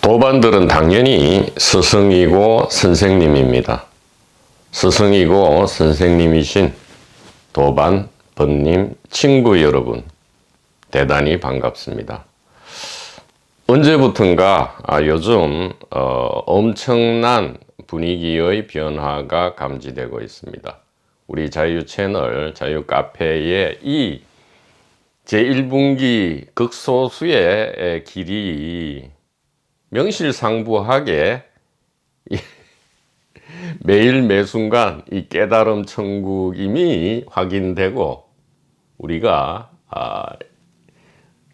도반들은 당연히 스승이고 선생님입니다. 스승이고 선생님이신 도반, 번님, 친구 여러분, 대단히 반갑습니다. 언제부턴가 요즘 엄청난 분위기의 변화가 감지되고 있습니다. 우리 자유 채널, 자유 카페의 이 제1분기 극소수의 길이 명실상부하게 매일 매순간 이 깨달음 천국임이 확인되고 우리가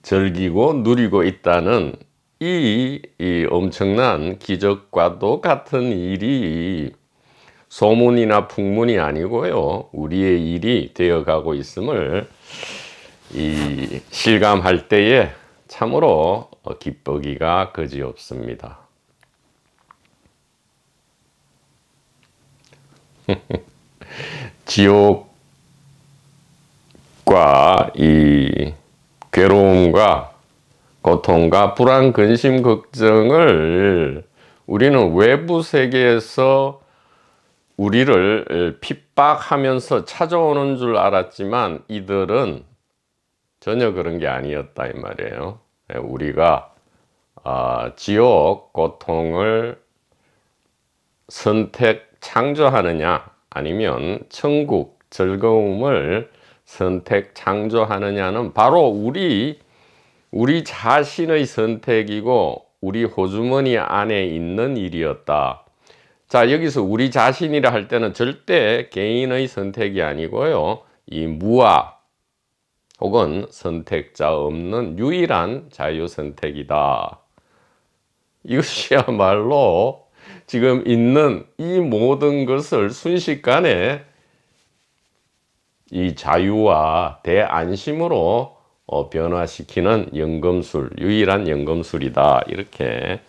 즐기고 누리고 있다는 이 엄청난 기적과도 같은 일이 소문이나 풍문이 아니고요, 우리의 일이 되어가고 있음을 실감할 때에 참으로 기쁘기가 그지없습니다. 지옥과 이 괴로움과 고통과 불안, 근심, 걱정을 우리는 외부 세계에서 우리를 핍박하면서 찾아오는 줄 알았지만 이들은 전혀 그런 게 아니었다 이 말이에요. 우리가 지옥 고통을 선택 창조하느냐 아니면 천국 즐거움을 선택 창조하느냐는 바로 우리 자신의 선택이고 우리 호주머니 안에 있는 일이었다. 자, 여기서 우리 자신이라 할 때는 절대 개인의 선택이 아니고요, 이 무아 혹은 선택자 없는 유일한 자유 선택이다. 이것이야말로 지금 있는 이 모든 것을 순식간에 이 자유와 대안심으로 변화시키는 연금술, 유일한 연금술이다. 이렇게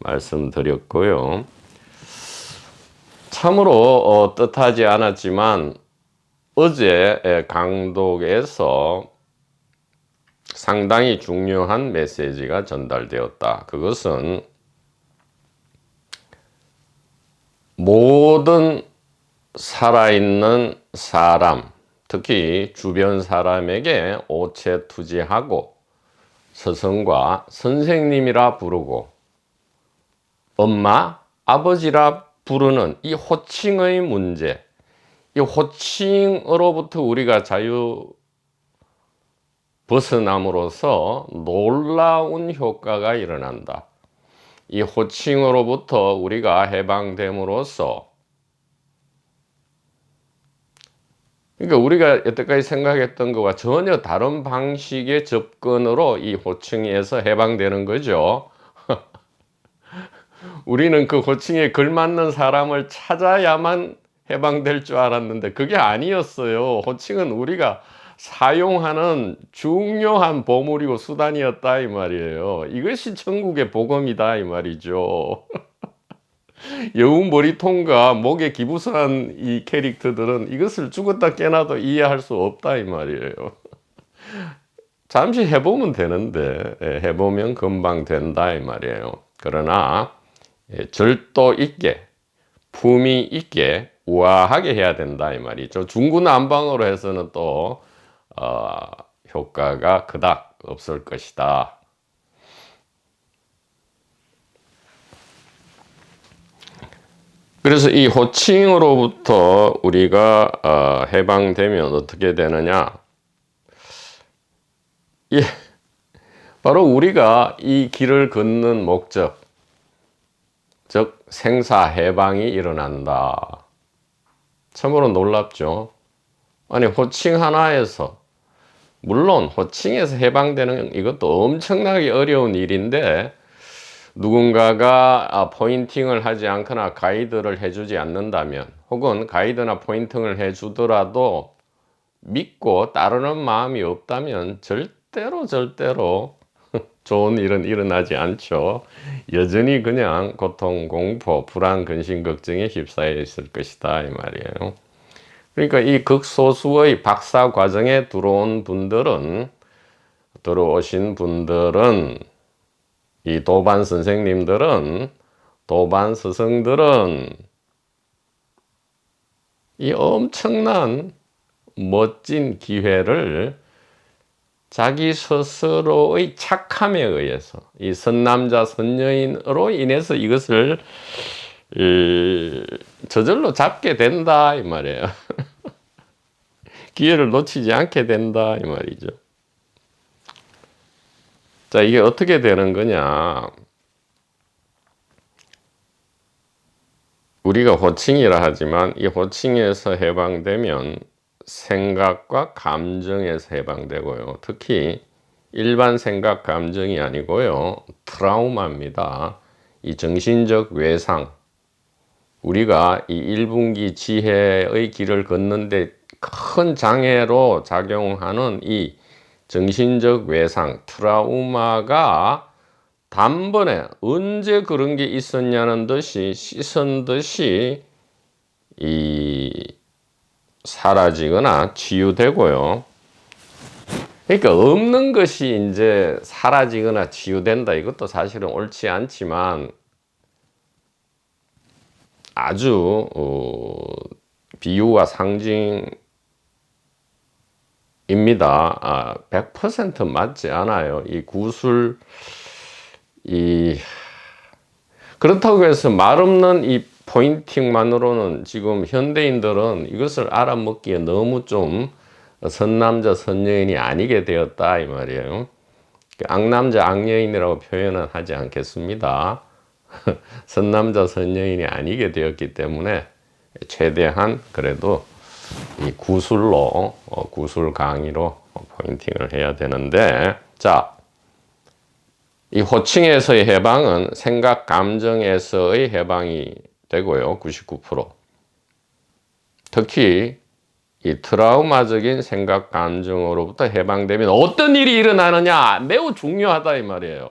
말씀드렸고요. 참으로 뜻하지 않았지만 어제 강독에서 상당히 중요한 메시지가 전달되었다. 그것은 모든 살아있는 사람, 특히 주변 사람에게 오체투지하고 스승과 선생님이라 부르고 엄마, 아버지라 부르는 이 호칭의 문제, 이 호칭으로부터 우리가 자유 벗어남으로써 놀라운 효과가 일어난다. 이 호칭으로부터 우리가 해방됨으로써, 그러니까 우리가 여태까지 생각했던 것과 전혀 다른 방식의 접근으로 이 호칭에서 해방되는 거죠. 우리는 그 호칭에 걸맞는 사람을 찾아야만 해방될 줄 알았는데 그게 아니었어요. 호칭은 우리가 사용하는 중요한 보물이고 수단이었다 이 말이에요. 이것이 천국의 복음이다 이 말이죠. 여우 머리통과 목에 기부스한 이 캐릭터들은 이것을 죽었다 깨나도 이해할 수 없다 이 말이에요. 잠시 해보면 되는데 해보면 금방 된다 이 말이에요. 그러나 절도 있게, 품위 있게, 우아하게 해야 된다 이 말이죠. 중구난방으로 해서는 또 효과가 그닥 없을 것이다. 그래서 이 호칭으로부터 우리가 해방되면 어떻게 되느냐? 바로 우리가 이 길을 걷는 목적, 즉 생사해방이 일어난다. 참으로 놀랍죠. 아니, 호칭 하나에서, 물론 호칭에서 해방되는 이것도 엄청나게 어려운 일인데 누군가가 포인팅을 하지 않거나 가이드를 해주지 않는다면, 혹은 가이드나 포인팅을 해주더라도 믿고 따르는 마음이 없다면 절대로 좋은 일은 일어나지 않죠. 여전히 그냥 고통, 공포, 불안, 근심, 걱정에 휩싸여 있을 것이다 이 말이에요. 그러니까 이 극소수의 박사 과정에 들어오신 분들은 이 도반 선생님들은, 도반 스승들은 이 엄청난 멋진 기회를 자기 스스로의 착함에 의해서, 이 선남자 선여인으로 인해서 이것을 저절로 잡게 된다 이 말이에요. 기회를 놓치지 않게 된다 이 말이죠. 자, 이게 어떻게 되는 거냐? 우리가 호칭이라 하지만 이 호칭에서 해방되면 생각과 감정에서 해방되고요. 특히 일반 생각 감정이 아니고요. 트라우마입니다. 이 정신적 외상. 우리가 이 1분기 지혜의 길을 걷는데 큰 장애로 작용하는 이 정신적 외상, 트라우마가 단번에 언제 그런 게 있었냐는 듯이 씻은 듯이 사라지거나 치유되고요. 그러니까 없는 것이 이제 사라지거나 치유된다. 이것도 사실은 옳지 않지만 아주 비유와 상징입니다. 100% 맞지 않아요. 이 구술 그렇다고 해서 말 없는 이 포인팅만으로는 지금 현대인들은 이것을 알아먹기에 너무 좀 선남자 선여인이 아니게 되었다 이 말이에요. 악남자 악여인이라고 표현은 하지 않겠습니다. 선남자 선여인이 아니게 되었기 때문에 최대한 그래도 이 구술로 구술 강의로 포인팅을 해야 되는데, 자, 이 호칭에서의 해방은 생각 감정에서의 해방이 되고요. 99%. 특히 이 트라우마적인 생각 감정으로부터 해방되면 어떤 일이 일어나느냐, 매우 중요하다 이 말이에요.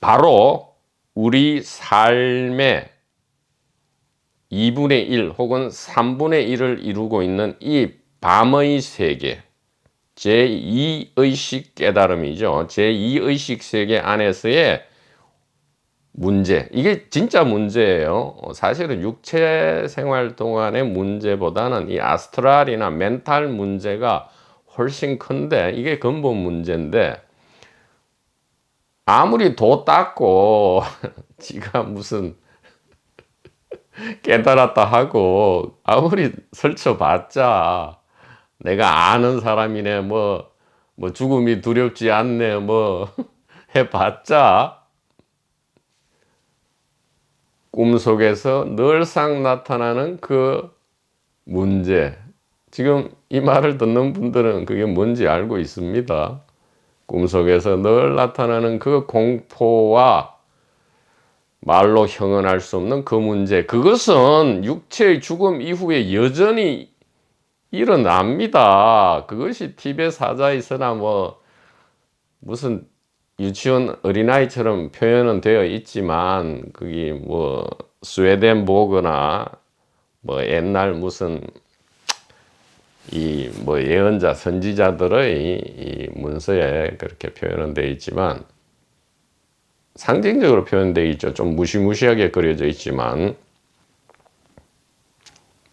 바로 우리 삶의 2분의 1 혹은 3분의 1을 이루고 있는 이 밤의 세계, 제2의식 깨달음이죠. 제2의식 세계 안에서의 문제, 이게 진짜 문제예요. 사실은 육체 생활 동안의 문제보다는 이 아스트랄이나 멘탈 문제가 훨씬 큰데, 이게 근본 문제인데, 아무리 도 닦고 지가 무슨 깨달았다 하고 아무리 설쳐봤자, 내가 아는 사람이네 뭐 죽음이 두렵지 않네 뭐 해봤자 꿈속에서 늘상 나타나는 그 문제, 지금 이 말을 듣는 분들은 그게 뭔지 알고 있습니다. 꿈속에서 늘 나타나는 그 공포와 말로 형언할 수 없는 그 문제, 그것은 육체의 죽음 이후에 여전히 일어납니다. 그것이 TV에 사자에서나 뭐 무슨 유치원 어린아이처럼 표현은 되어 있지만, 그게 뭐 스웨덴보거나 뭐 옛날 무슨 이 뭐 예언자 선지자들의 이 문서에 그렇게 표현은 되어 있지만, 상징적으로 표현되어 있죠. 좀 무시무시하게 그려져 있지만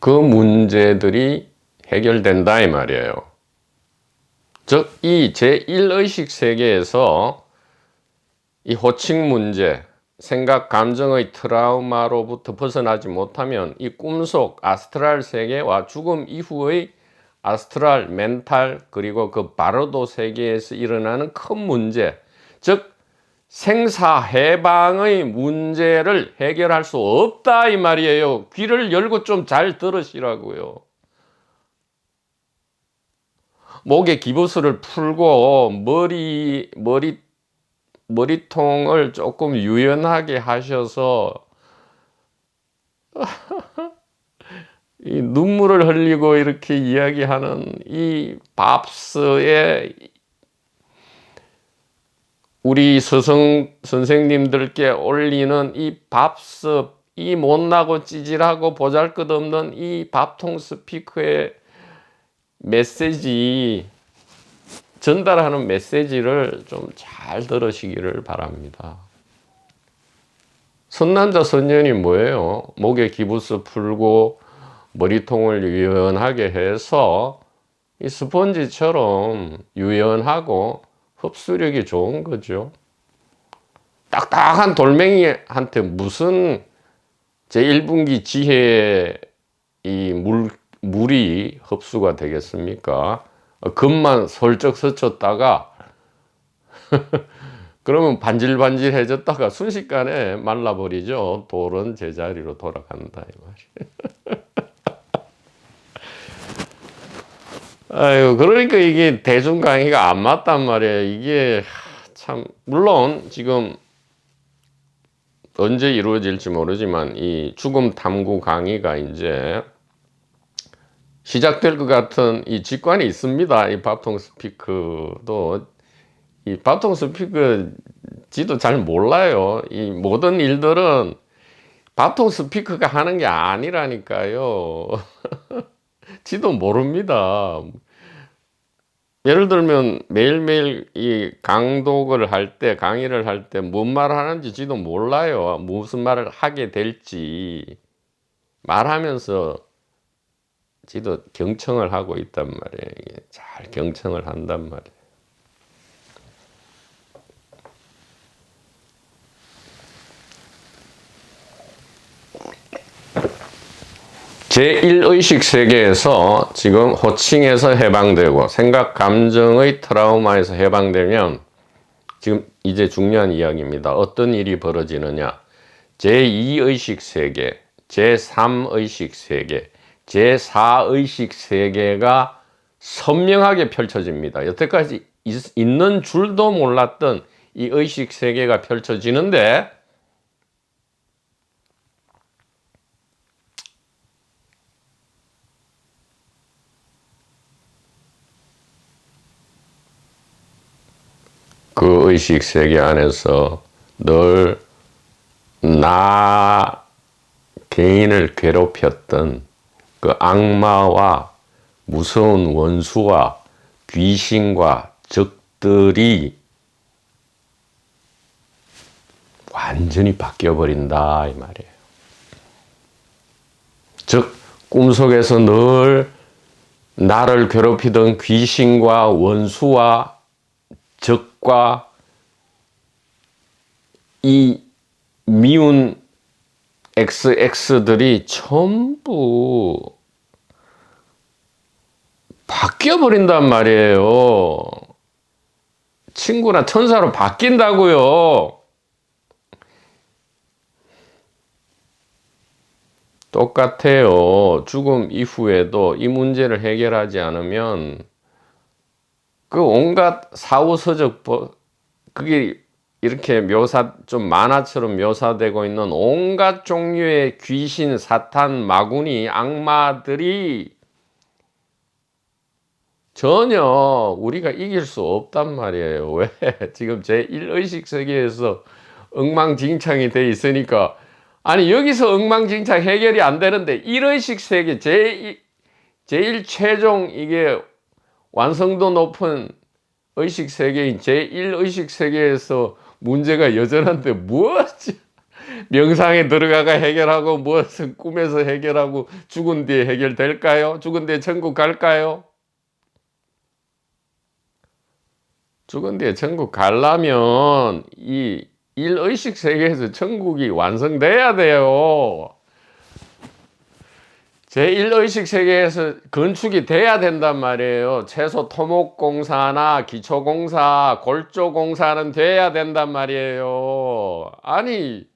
그 문제들이 해결된다 이 말이에요. 즉 이 제1의식 세계에서 이 호칭 문제, 생각 감정의 트라우마로부터 벗어나지 못하면 이 꿈속 아스트랄 세계와 죽음 이후의 아스트랄, 멘탈, 그리고 그 바르도 세계에서 일어나는 큰 문제, 즉 생사해방의 문제를 해결할 수 없다 이 말이에요. 귀를 열고 좀 잘 들으시라고요. 목에 기부스를 풀고 머리통을 조금 유연하게 하셔서 이 눈물을 흘리고 이렇게 이야기하는 이 밥스에 우리 선생님들께 올리는 이 밥스, 이 못나고 찌질하고 보잘것없는 이 밥통 스피커의 메시지 전달하는 메시지를 좀 잘 들으시기를 바랍니다. 선남자 선녀이 뭐예요? 목에 기부스 풀고 머리통을 유연하게 해서 이 스펀지처럼 유연하고 흡수력이 좋은 거죠. 딱딱한 돌멩이한테 무슨 제1분기 지혜의 이 물이 흡수가 되겠습니까? 금만 슬쩍 스쳤다가 그러면 반질반질해졌다가 순식간에 말라버리죠. 돌은 제자리로 돌아간다 이 말이에요. 아유, 그러니까 이게 대중 강의가 안 맞단 말이에요. 이게 참 물론 지금 언제 이루어질지 모르지만 이 죽음 탐구 강의가 이제 시작될 것 같은 이 직관이 있습니다. 이 밥통 스피커도 이 밥통 스피커 지도 잘 몰라요. 이 모든 일들은 밥통 스피커가 하는 게 아니라니까요. 지도 모릅니다. 예를 들면 매일매일 이 강독을 할 때, 강의를 할 때 뭔 말을 하는지 지도 몰라요. 무슨 말을 하게 될지 말하면서 지도 경청을 하고 있단 말이에요. 잘 경청을 한단 말이에요. 제1의식 세계에서 지금 호칭에서 해방되고 생각 감정의 트라우마에서 해방되면 지금 이제 중요한 이야기입니다. 어떤 일이 벌어지느냐. 제2의식 세계, 제3의식 세계, 제4의식 세계가 선명하게 펼쳐집니다. 여태까지 있는 줄도 몰랐던 이 의식 세계가 펼쳐지는데 그 의식 세계 안에서 늘 나 개인을 괴롭혔던 그 악마와 무서운 원수와 귀신과 적들이 완전히 바뀌어버린다 이 말이에요. 즉 꿈속에서 늘 나를 괴롭히던 귀신과 원수와 적과 이 미운 XX들이 전부 바뀌어버린단 말이에요. 친구나 천사로 바뀐다고요. 똑같아요. 죽음 이후에도 이 문제를 해결하지 않으면 그 온갖 사후서적 그게 이렇게 좀 만화처럼 묘사되고 있는 온갖 종류의 귀신, 사탄, 마구니, 악마들이 전혀 우리가 이길 수 없단 말이에요. 왜? 지금 제1의식 세계에서 엉망진창이 돼 있으니까. 아니 여기서 엉망진창 해결이 안 되는데 1의식 세계 제일 최종 이게 완성도 높은 의식 세계인 제1의식 세계에서 문제가 여전한데 무엇이 명상에 들어가가 해결하고 무엇은 꿈에서 해결하고 죽은 뒤에 해결될까요? 죽은 뒤에 천국 갈까요? 죽은 뒤에 천국 가려면 이 1의식 세계에서 천국이 완성돼야 돼요. 제1의식 세계에서 건축이 돼야 된단 말이에요. 최소 토목공사나 기초공사, 골조공사는 돼야 된단 말이에요. 아니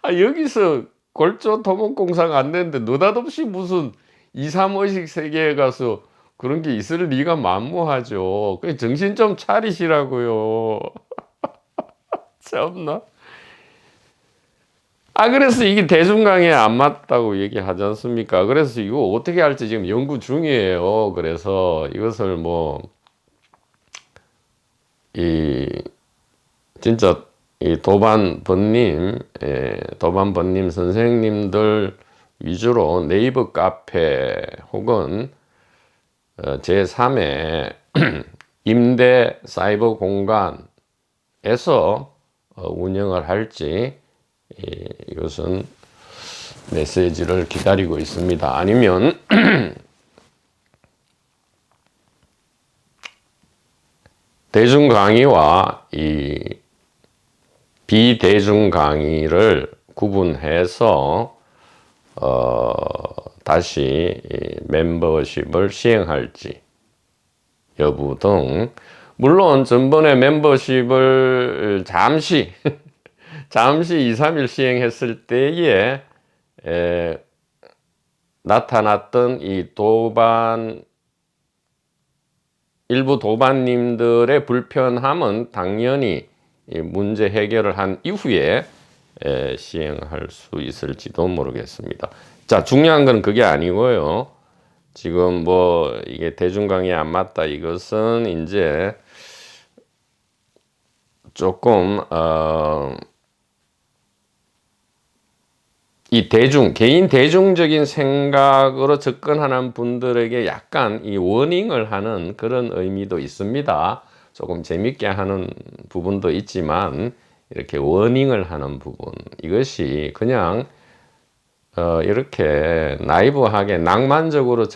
여기서 골조 토목공사가 안 되는데 느닷없이 무슨 2, 3의식 세계에 가서 그런 게 있을 리가 만무하죠. 그 정신 좀 차리시라고요. 참나. 그래서 이게 대중 강의에 안 맞다고 얘기하지 않습니까? 그래서 이거 어떻게 할지 지금 연구 중이에요. 그래서 이것을 진짜 이 도반번님 선생님들 위주로 네이버 카페 혹은 제3의 임대 사이버 공간에서 운영을 할지 이것은 메시지를 기다리고 있습니다. 아니면 대중 강의와 이 비대중 강의를 구분해서 다시 멤버십을 시행할지 여부 등, 물론 전번에 멤버십을 잠시 2, 3일 시행했을 때에 나타났던 이 일부 도반님들의 불편함은 당연히 이 문제 해결을 한 이후에 시행할 수 있을지도 모르겠습니다. 자, 중요한 건 그게 아니고요. 지금 뭐 이게 대중 강의에 안 맞다, 이것은 이제 조금 이 개인 대중적인 생각으로 접근하는 분들에게 약간 이 워닝을 하는 그런 의미도 있습니다. 조금 재밌게 하는 부분도 있지만 이렇게 워닝을 하는 부분, 이것이 그냥 이렇게 나이브하게 낭만적으로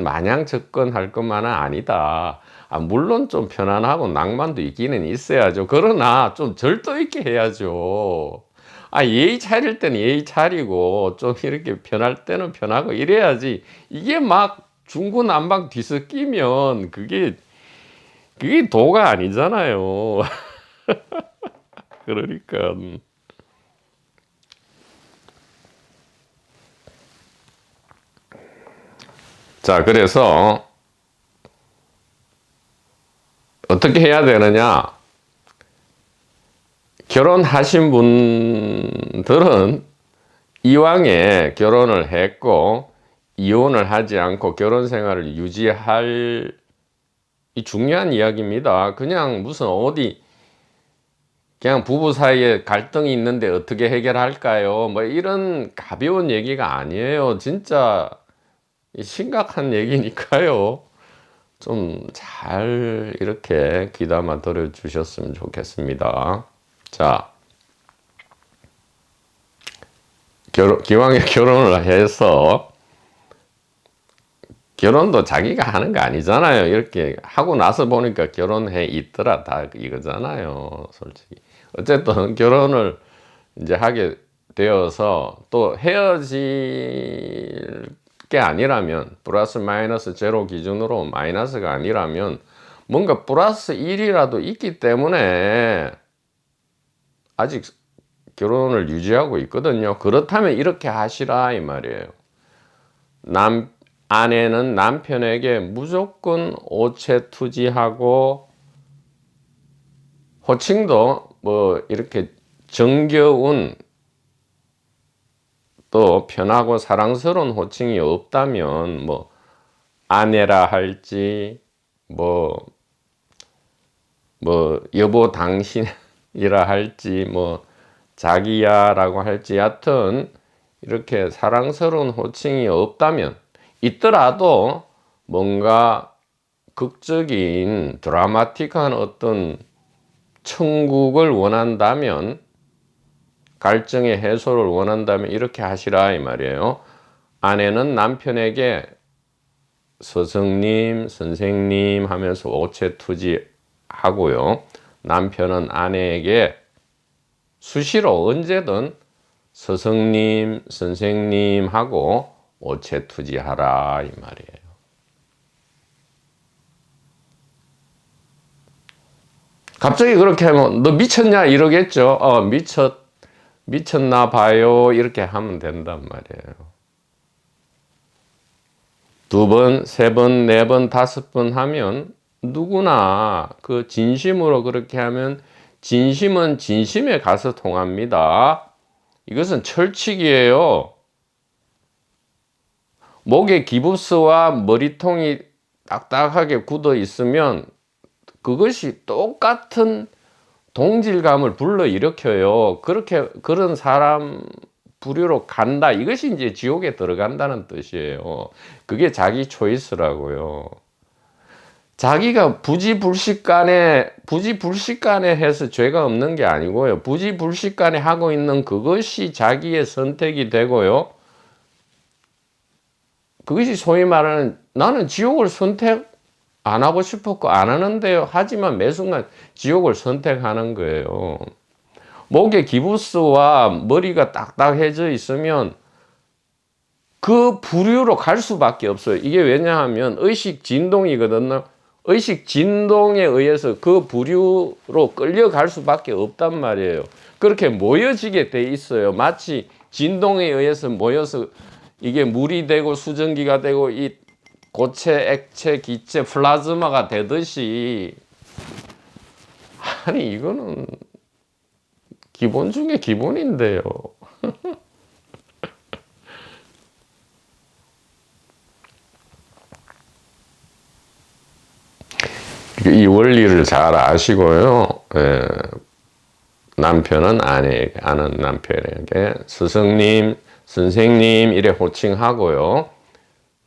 마냥 접근할 것만은 아니다. 물론 좀 편안하고 낭만도 있기는 있어야죠. 그러나 좀 절도 있게 해야죠. 예의 차릴 때는 예의 차리고 좀 이렇게 편할 때는 편하고 이래야지. 이게 막 중구난방 뒤섞이면 그게 도가 아니잖아요. 그러니까 자, 그래서 어떻게 해야 되느냐? 결혼하신 분들은 이왕에 결혼을 했고 이혼을 하지 않고 결혼 생활을 유지할, 이 중요한 이야기입니다. 그냥 무슨 그냥 부부 사이에 갈등이 있는데 어떻게 해결할까요? 뭐 이런 가벼운 얘기가 아니에요. 진짜 심각한 얘기니까요. 좀 잘 이렇게 귀담아 들어주셨으면 좋겠습니다. 자, 기왕에 결혼을 해서, 결혼도 자기가 하는 거 아니잖아요. 이렇게 하고 나서 보니까 결혼해 있더라, 다 이거잖아요, 솔직히. 어쨌든 결혼을 이제 하게 되어서 또 헤어질 게 아니라면, 플러스 마이너스 제로 기준으로 마이너스가 아니라면 뭔가 플러스 1이라도 있기 때문에 아직 결혼을 유지하고 있거든요. 그렇다면 이렇게 하시라 이 말이에요. 아내는 남편에게 무조건 오체 투지하고, 호칭도 뭐 이렇게 정겨운 또 편하고 사랑스러운 호칭이 없다면 뭐 아내라 할지 뭐 여보 당신이라 할지 뭐 자기야라고 할지, 하여튼 이렇게 사랑스러운 호칭이 없다면, 있더라도 뭔가 극적인 드라마틱한 어떤 천국을 원한다면, 갈증의 해소를 원한다면 이렇게 하시라 이 말이에요. 아내는 남편에게 스승님, 선생님 하면서 오체투지 하고요. 남편은 아내에게 수시로 언제든 스승님, 선생님 하고 오체투지하라 이 말이에요. 갑자기 그렇게 하면 너 미쳤냐 이러겠죠. 미쳤나 봐요 이렇게 하면 된단 말이에요. 2번, 3번, 4번, 5번 하면 누구나 그 진심으로 그렇게 하면 진심은 진심에 가서 통합니다. 이것은 철칙이에요. 목에 기부스와 머리통이 딱딱하게 굳어 있으면 그것이 똑같은 동질감을 불러일으켜요. 그런 사람 부류로 간다. 이것이 이제 지옥에 들어간다는 뜻이에요. 그게 자기 초이스라고요. 자기가 부지불식간에 해서 죄가 없는 게 아니고요. 부지불식간에 하고 있는 그것이 자기의 선택이 되고요. 그것이 소위 말하는 나는 지옥을 선택 안 하고 싶었고 안 하는데요. 하지만 매 순간 지옥을 선택하는 거예요. 목에 기부스와 머리가 딱딱해져 있으면 그 부류로 갈 수밖에 없어요. 이게 왜냐하면 의식 진동이거든요. 의식 진동에 의해서 그 부류로 끌려갈 수밖에 없단 말이에요. 그렇게 모여지게 돼 있어요. 마치 진동에 의해서 모여서 이게 물이 되고 수증기가 되고 이 고체, 액체, 기체, 플라즈마가 되듯이. 아니 이거는 기본 중에 기본인데요. 이 원리를 잘 아시고요. 남편은 아내에게, 아는 남편에게 스승님, 선생님 이래 호칭하고요.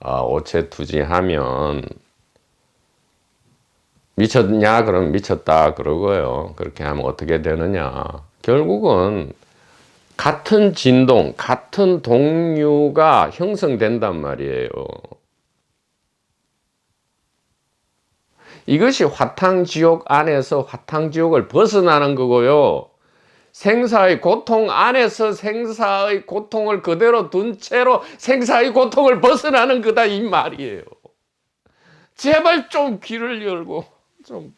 오체투지하면 미쳤냐? 그럼 미쳤다 그러고요. 그렇게 하면 어떻게 되느냐? 결국은 같은 진동, 같은 동류가 형성된단 말이에요. 이것이 화탕지옥 안에서 화탕지옥을 벗어나는 거고요. 생사의 고통 안에서 생사의 고통을 그대로 둔 채로 생사의 고통을 벗어나는 거다 이 말이에요. 제발 좀 귀를 열고 좀.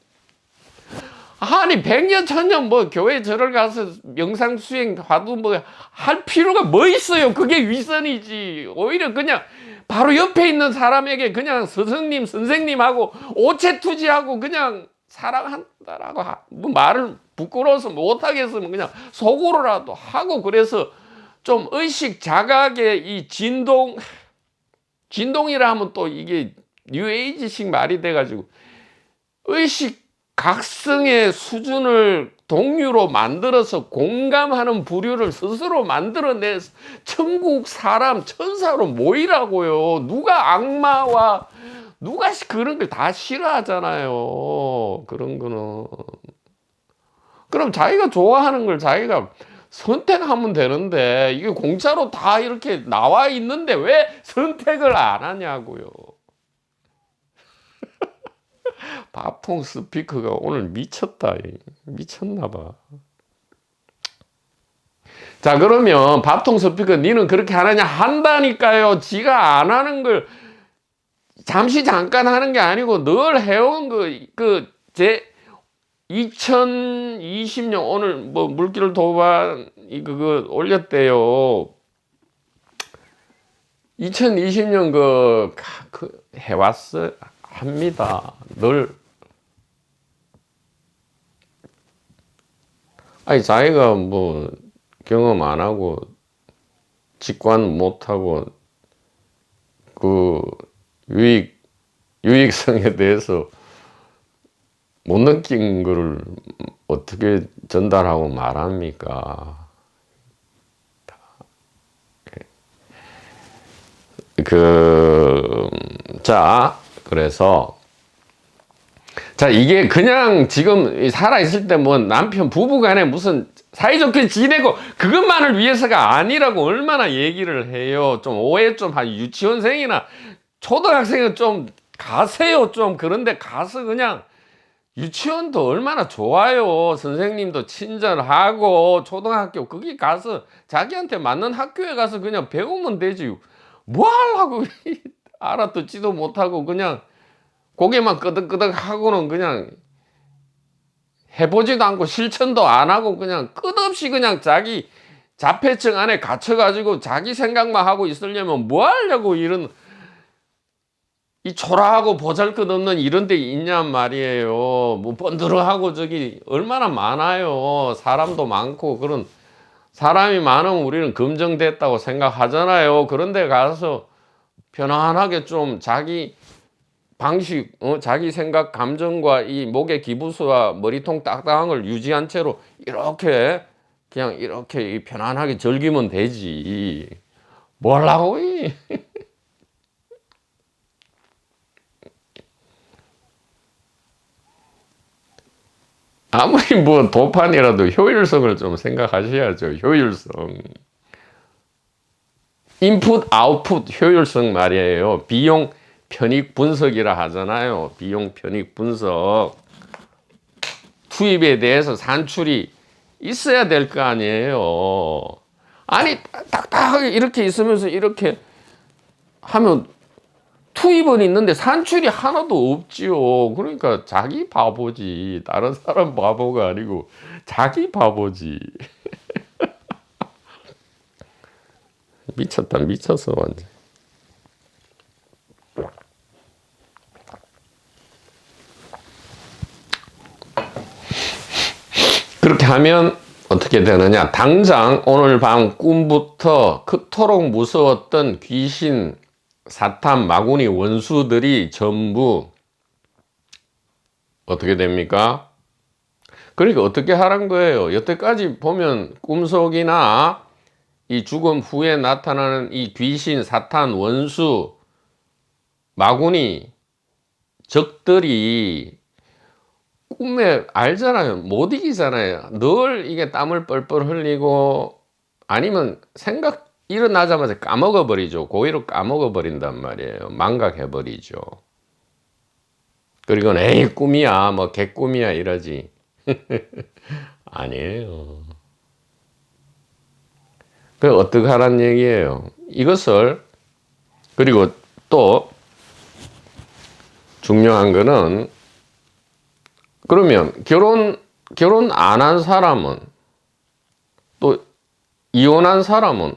아니 100년 1000년 뭐 교회 절을 가서 명상 수행 화두 뭐 할 필요가 뭐 있어요. 그게 위선이지. 오히려 그냥 바로 옆에 있는 사람에게 그냥 스승님 선생님하고 오체투지하고 그냥 사랑한다라고 뭐 말을 부끄러워서 못하겠으면 그냥 속으로라도 하고. 그래서 좀 의식 자각의 이 진동이라 하면 또 이게 뉴에이지식 말이 돼가지고 의식 각성의 수준을 동류로 만들어서 공감하는 부류를 스스로 만들어내서 천국 사람 천사로 모이라고요. 누가 악마와 누가 그런 걸 다 싫어하잖아요. 그런 거는. 그럼 자기가 좋아하는 걸 자기가 선택하면 되는데 이게 공짜로 다 이렇게 나와 있는데 왜 선택을 안 하냐고요. 밥통 스피커가 오늘 미쳤다. 미쳤나봐. 자, 그러면 밥통 스피커 니는 그렇게 하느냐? 한다니까요. 지가 안 하는 걸 잠시 잠깐 하는 게 아니고 늘 해온 제 2020년 오늘 뭐 물길 도반 그거 올렸대요. 2020년 그 해왔어 합니다. 늘. 아니 자기가 뭐 경험 안 하고 직관 못 하고 그 유익성에 대해서 못 느낀 거를 어떻게 전달하고 말합니까? 그래서 자, 이게 그냥 지금 살아있을 때 뭐 남편 부부간에 무슨 사이좋게 지내고 그것만을 위해서가 아니라고 얼마나 얘기를 해요. 좀 오해 좀 한 유치원생이나 초등학생은 좀 가세요. 좀 그런데 가서 그냥 유치원도 얼마나 좋아요. 선생님도 친절하고 초등학교 거기 가서 자기한테 맞는 학교에 가서 그냥 배우면 되지. 뭐 하려고 알아듣지도 못하고 그냥 고개만 끄덕끄덕 하고는 그냥 해보지도 않고 실천도 안 하고 그냥 끝없이 그냥 자기 자폐증 안에 갇혀가지고 자기 생각만 하고 있으려면 뭐 하려고 이런 이 초라하고 보잘것없는 이런 데 있냔 말이에요. 뭐 번들어하고 저기 얼마나 많아요. 사람도 많고 그런 사람이 많으면 우리는 검증됐다고 생각하잖아요. 그런데 가서 편안하게 좀 자기 방식, 자기 생각, 감정과 이 목의 기부스와 머리통 딱딱한 걸 유지한 채로 이렇게 그냥 이렇게 편안하게 즐기면 되지. 뭐라고 이. 아무리 뭐 도판이라도 효율성을 좀 생각하셔야죠. 효율성. 인풋, 아웃풋 효율성 말이에요. 비용 편익 분석이라 하잖아요. 비용 편익 분석. 투입에 대해서 산출이 있어야 될 거 아니에요. 아니, 딱딱하게 이렇게 있으면서 이렇게 하면 투입은 있는데 산출이 하나도 없지요. 그러니까 자기 바보지. 다른 사람 바보가 아니고 자기 바보지. 미쳤다, 미쳤어, 완전. 그렇게 하면 어떻게 되느냐? 당장 오늘 밤 꿈부터 그토록 무서웠던 귀신, 사탄, 마구니, 원수들이 전부 어떻게 됩니까? 그러니까 어떻게 하란 거예요? 여태까지 보면 꿈속이나 이 죽음 후에 나타나는 이 귀신, 사탄, 원수, 마구니, 적들이 꿈에 알잖아요. 못 이기잖아요. 늘 이게 땀을 뻘뻘 흘리고 아니면 생각 일어나자마자 까먹어 버리죠. 고의로 까먹어 버린단 말이에요. 망각해 버리죠. 그리고 에이 꿈이야 뭐 개꿈이야 이러지. 아니에요. 그 어떻게 하란 얘기예요. 이것을 그리고 또 중요한 거는 그러면 결혼 안 한 사람은 또 이혼한 사람은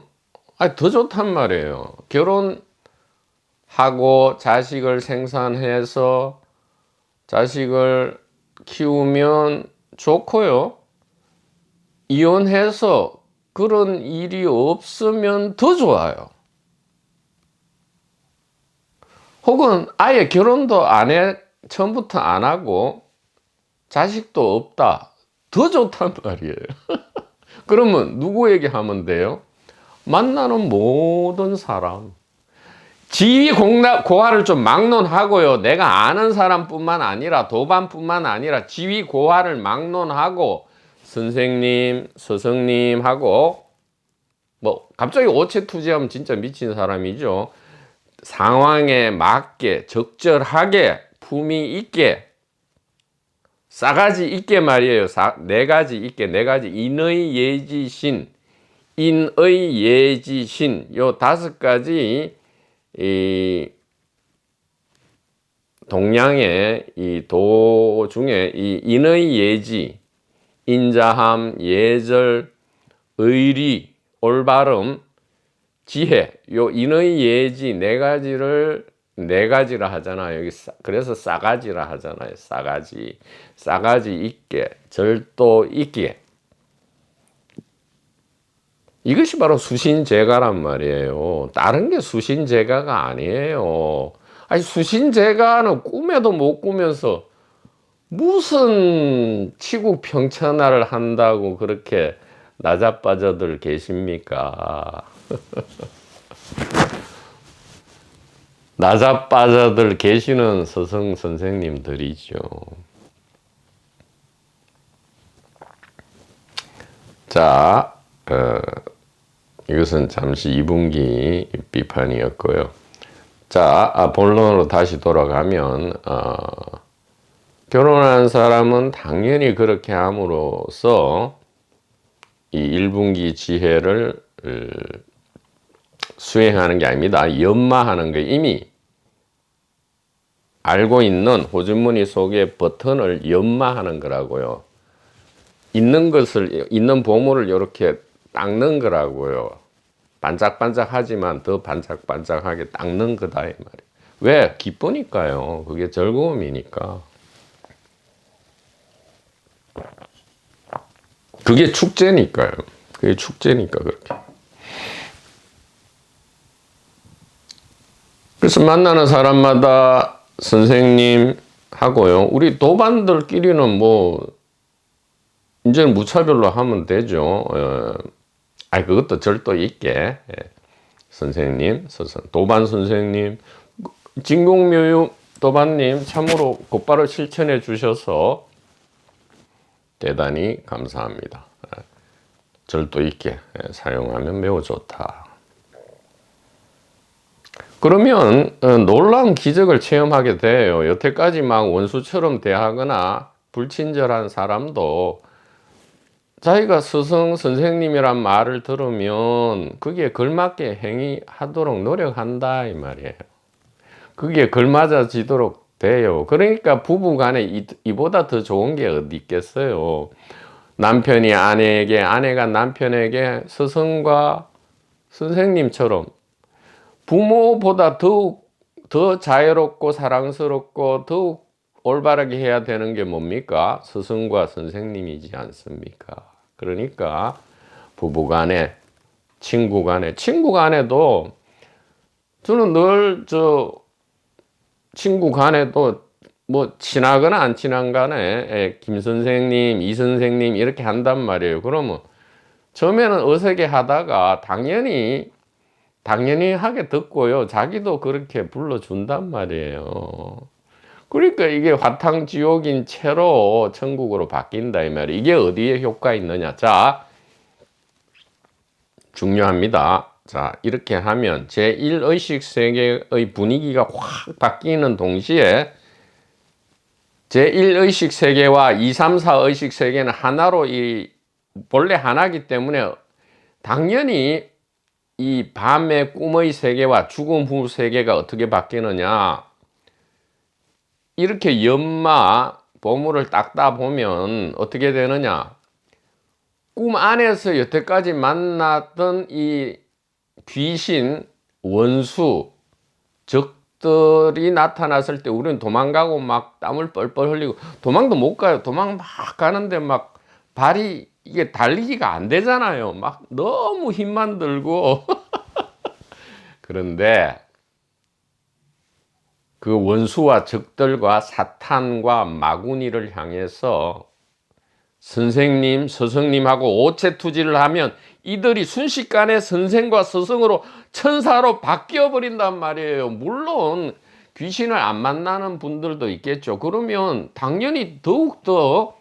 더 좋단 말이에요. 결혼하고 자식을 생산해서 자식을 키우면 좋고요. 이혼해서 그런 일이 없으면 더 좋아요. 혹은 아예 결혼도 안 해, 처음부터 안 하고 자식도 없다. 더 좋단 말이에요. 그러면 누구에게 하면 돼요? 만나는 모든 사람. 지위 고하를 좀 막론하고요. 내가 아는 사람뿐만 아니라 도반뿐만 아니라 지위 고하를 막론하고 선생님, 스승님하고 뭐 갑자기 오체 투지하면 진짜 미친 사람이죠. 상황에 맞게 적절하게 품위 있게 싸가지 있게 말이에요. 네 가지 있게 네 가지 인의 예지신 인의 예지신 요 5가지 이 동양의 이 도 중에 이 인의 예지 인자함 예절 의리 올바름 지혜 요 인의 예지 네 가지라 하잖아요. 여기 그래서 싸가지라 하잖아요. 싸가지 있게 절도 있게 이것이 바로 수신제가란 말이에요. 다른 게 수신제가가 아니에요. 아니 수신제가는 꿈에도 못 꾸면서 무슨 치국평천화를 한다고 그렇게 나자빠져들 계십니까? 나자빠져들 계시는 스승 선생님들이죠. 자, 이것은 잠시 2분기 비판이었고요. 자, 본론으로 다시 돌아가면 결혼한 사람은 당연히 그렇게 함으로써 이 1분기 지혜를 수행하는 게 아닙니다. 연마하는 거 이미 알고 있는 호주머니 속에 버튼을 연마하는 거라고요. 있는 보물을 이렇게 닦는 거라고요. 반짝반짝하지만 더 반짝반짝하게 닦는 거다 이 말이에요. 왜? 기쁘니까요. 그게 즐거움이니까. 그게 축제니까요. 그게 축제니까 그렇게. 그래서 만나는 사람마다 선생님 하고요. 우리 도반들끼리는 뭐 이제는 무차별로 하면 되죠. 그것도 절도 있게 선생님, 도반 선생님, 진공묘유 도반님 참으로 곧바로 실천해 주셔서 대단히 감사합니다. 절도 있게 사용하면 매우 좋다. 그러면 놀라운 기적을 체험하게 돼요. 여태까지 막 원수처럼 대하거나 불친절한 사람도 자기가 스승 선생님이란 말을 들으면 그게 걸맞게 행위하도록 노력한다 이 말이에요. 그게 걸맞아지도록 돼요. 그러니까 부부간에 이보다 더 좋은 게 어디 있겠어요. 남편이 아내에게, 아내가 남편에게 스승과 선생님처럼 부모보다 더욱 더 자유롭고 사랑스럽고 더욱 올바르게 해야 되는 게 뭡니까? 스승과 선생님이지 않습니까? 그러니까 부부간에, 친구간에도 저는 늘 친구간에도 뭐 친하거나 안 친한 간에 김 선생님, 이 선생님 이렇게 한단 말이에요. 그러면 처음에는 어색해 하다가 당연히 하게 듣고요. 자기도 그렇게 불러준단 말이에요. 그러니까 이게 화탕지옥인 채로 천국으로 바뀐다 이 말이에요. 이게 어디에 효과 있느냐. 자, 중요합니다. 자, 이렇게 하면 제1의식 세계의 분위기가 확 바뀌는 동시에 제1의식 세계와 2, 3, 4의식 세계는 하나로 본래 하나이기 때문에 당연히 이 밤의 꿈의 세계와 죽음 후 세계가 어떻게 바뀌느냐. 이렇게 보물을 닦다 보면 어떻게 되느냐. 꿈 안에서 여태까지 만났던 이 귀신, 원수, 적들이 나타났을 때 우리는 도망가고 막 땀을 뻘뻘 흘리고 도망도 못 가요. 도망 막 가는데 막 발이 이게 달리기가 안 되잖아요. 막 너무 힘만 들고 그런데 그 원수와 적들과 사탄과 마구니를 향해서 선생님, 스승님하고 오체투지를 하면 이들이 순식간에 선생과 스승으로 천사로 바뀌어 버린단 말이에요. 물론 귀신을 안 만나는 분들도 있겠죠. 그러면 당연히 더욱더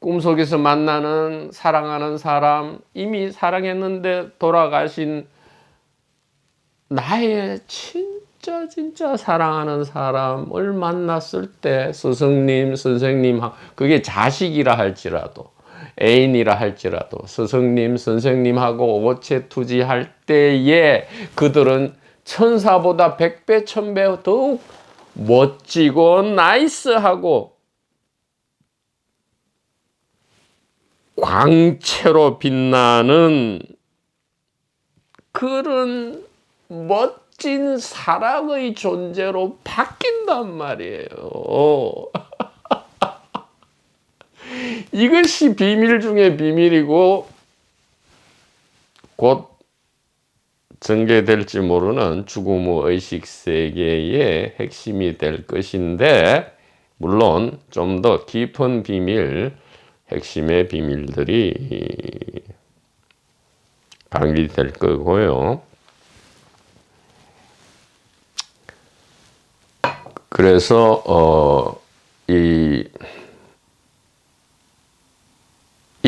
꿈속에서 만나는 사랑하는 사람, 이미 사랑했는데 돌아가신 나의 진짜 사랑하는 사람을 만났을 때 스승님, 선생님, 그게 자식이라 할지라도 애인이라 할지라도 스승님, 선생님하고 오체투지할 때에 그들은 천사보다 100배, 1000배 더욱 멋지고 나이스하고 광채로 빛나는 그런 멋진 사랑의 존재로 바뀐단 말이에요. 이것이 비밀 중에 비밀이고 곧 전개될지 모르는 죽음 후 의식 세계의 핵심이 될 것인데, 물론 좀 더 깊은 비밀, 핵심의 비밀들이 방기될 거고요. 그래서 이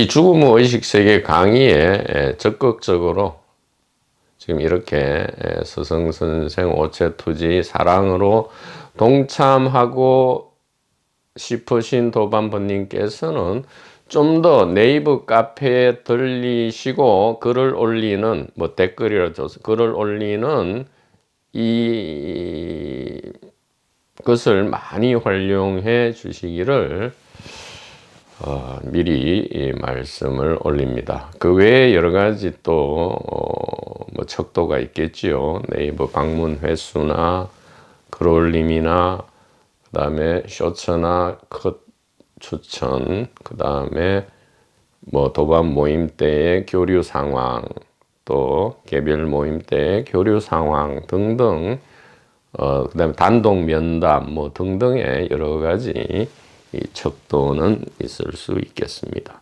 죽음 후 의식 세계 강의에 적극적으로 지금 이렇게 스승, 선생, 오체투지, 사랑으로 동참하고 싶으신 도반부님께서는 좀 더 네이버 카페에 들리시고 글을 올리는, 뭐 댓글이라 줘서 글을 올리는 것을 많이 활용해 주시기를 미리 말씀을 올립니다. 그 외에 여러 가지 또 뭐 척도가 있겠지요. 네이버 방문 횟수나 글 올림이나 그 다음에 쇼츠나 컷 추천, 그 다음에 뭐 도반 모임 때의 교류 상황, 또 개별 모임 때의 교류 상황 등등, 그 다음에 단독 면담 뭐 등등의 여러 가지 이 척도는 있을 수 있겠습니다.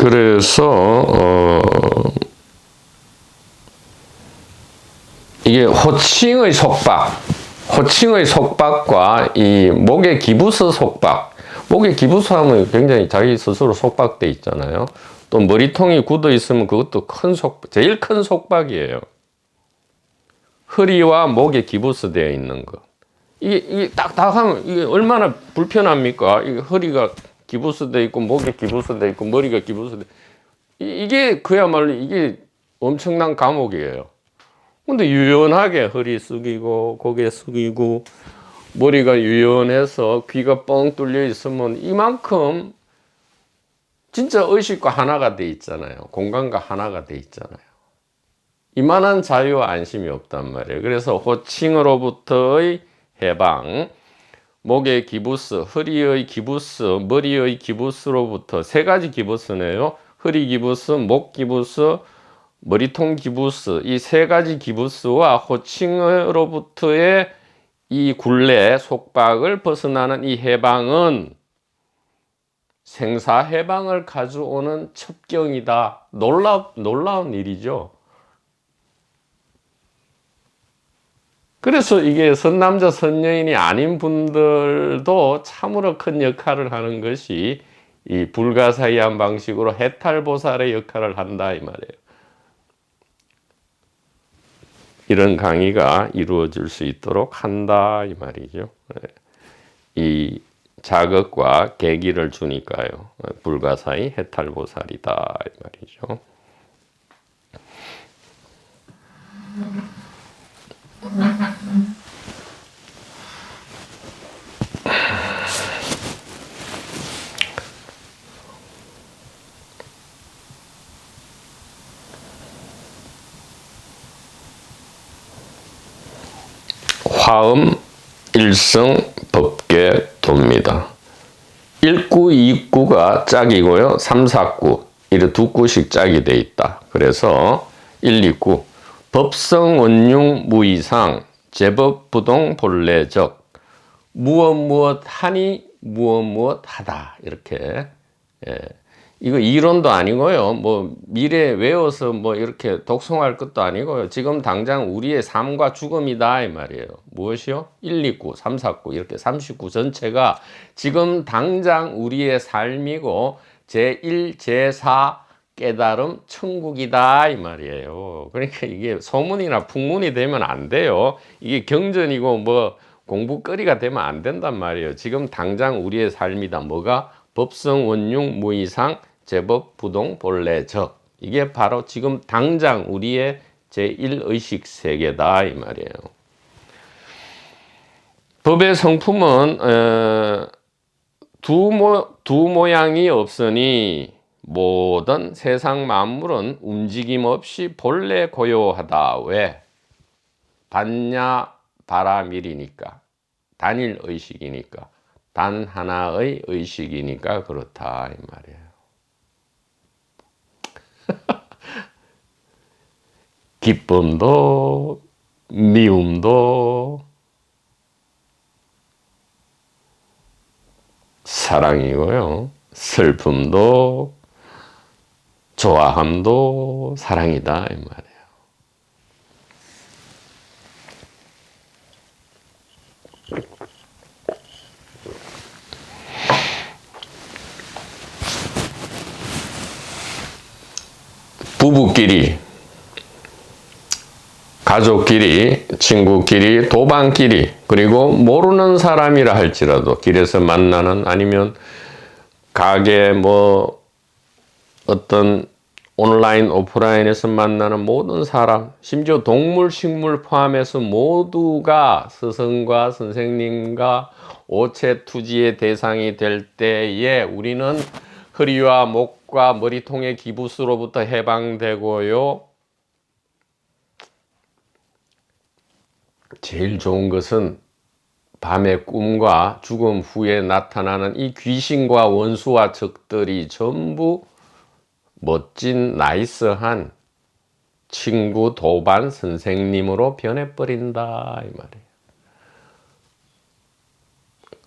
그래서 이게 호칭의 속박과 이 목의 기부스 속박. 목의 기부스하면 굉장히 자기 스스로 속박돼 있잖아요. 또 머리통이 굳어 있으면 그것도 제일 큰 속박이에요. 허리와 목에 기부스되어 있는 것. 이게 딱딱하면 이게 얼마나 불편합니까? 이게 허리가 기부스되어 있고 목에 기부스되어 있고 머리가 기부스되어 이게 그야말로 이게 엄청난 감옥이에요. 근데 유연하게 허리 숙이고 고개 숙이고 머리가 유연해서 귀가 뻥 뚫려 있으면 이만큼 진짜 의식과 하나가 돼 있잖아요. 공간과 하나가 돼 있잖아요. 이만한 자유와 안심이 없단 말이에요. 그래서 호칭으로부터의 해방, 목의 기부스, 허리의 기부스, 머리의 기부스로부터 세 가지 기부스네요. 허리 기부스, 목 기부스, 머리통 기부스, 이 세 가지 기부스와 호칭으로부터의 이 굴레, 속박을 벗어나는 이 해방은 생사해방을 가져오는 첩경이다. 놀라운 일이죠. 그래서 이게 선남자, 선여인이 아닌 분들도 참으로 큰 역할을 하는 것이 이 불가사의한 방식으로 해탈보살의 역할을 한다 이 말이에요. 이런 강의가 이루어질 수 있도록 한다 이 말이죠. 이 자극과 계기를 주니까요. 불가사의 해탈보살이다 이 말이죠. 화음 일성 법계 돕니다. 1구, 2구가 짝이고요. 3, 4구 이렇게 두 구씩 짝이 돼 있다. 그래서 1, 2구 법성 원융 무이상 제법 부동 본래적 무엇 하니 무엇 하다 이렇게 이거 이론도 아니고요. 뭐 미래 외워서 뭐 이렇게 독송할 것도 아니고요. 지금 당장 우리의 삶과 죽음이다 이 말이에요. 무엇이요? 1, 2구, 3, 4구 이렇게 39 전체가 지금 당장 우리의 삶이고 제1, 제4 깨달음 천국이다 이 말이에요. 그러니까 이게 소문이나 풍문이 되면 안 돼요. 이게 경전이고 뭐 공부거리가 되면 안 된단 말이에요. 지금 당장 우리의 삶이다. 뭐가? 법성 원융 무이상 제법 부동 본래적 이게 바로 지금 당장 우리의 제1의식 세계다 이 말이에요. 법의 성품은 두 모양이 없으니 모든 세상 만물은 움직임 없이 본래 고요하다. 왜? 반야 바라밀이니까 단일 의식이니까 단 하나의 의식이니까 그렇다 이 말이에요. 기쁨도 미움도 사랑이고요. 슬픔도 좋아함도 사랑이다 이 말이에요. 부부끼리, 가족끼리, 친구끼리, 도반끼리, 그리고 모르는 사람이라 할지라도 길에서 만나는 아니면 가게 뭐 어떤 온라인, 오프라인에서 만나는 모든 사람, 심지어 동물, 식물 포함해서 모두가 스승과 선생님과 오체투지의 대상이 될 때에 우리는 허리와 목과 머리통의 기부스로부터 해방되고요. 제일 좋은 것은 밤의 꿈과 죽음 후에 나타나는 이 귀신과 원수와 적들이 전부 멋진 나이스한 친구 도반 선생님으로 변해버린다 이 말이에요.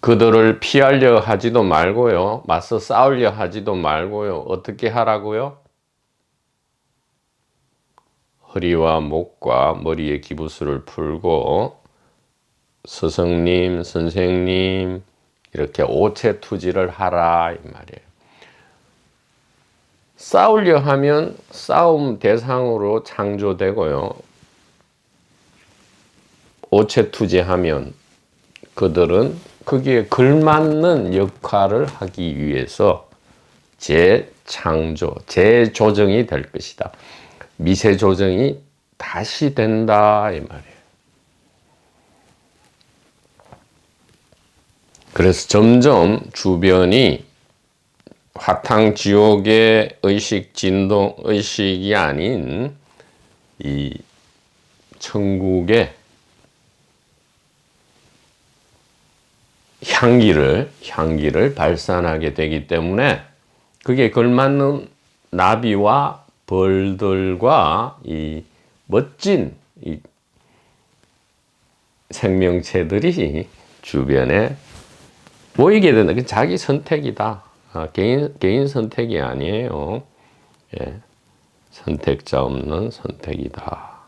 그들을 피하려 하지도 말고요. 맞서 싸우려 하지도 말고요. 어떻게 하라고요? 허리와 목과 머리의 기부스를 풀고 스승님, 선생님 이렇게 오체투지를 하라 이 말이에요. 싸우려 하면 싸움 대상으로 창조되고요. 오체투지하면 그들은 거기에 걸맞는 역할을 하기 위해서 재창조, 재조정이 될 것이다. 미세조정이 다시 된다 이 말이에요. 그래서 점점 주변이 화탕지옥의 의식 진동, 의식이 아닌 이 천국의 향기를 발산하게 되기 때문에 그게 걸맞는 나비와 벌들과 이 멋진 이 생명체들이 주변에 보이게 된다. 자기 선택이다. 개인 선택이 아니에요. 예. 선택자 없는 선택이다.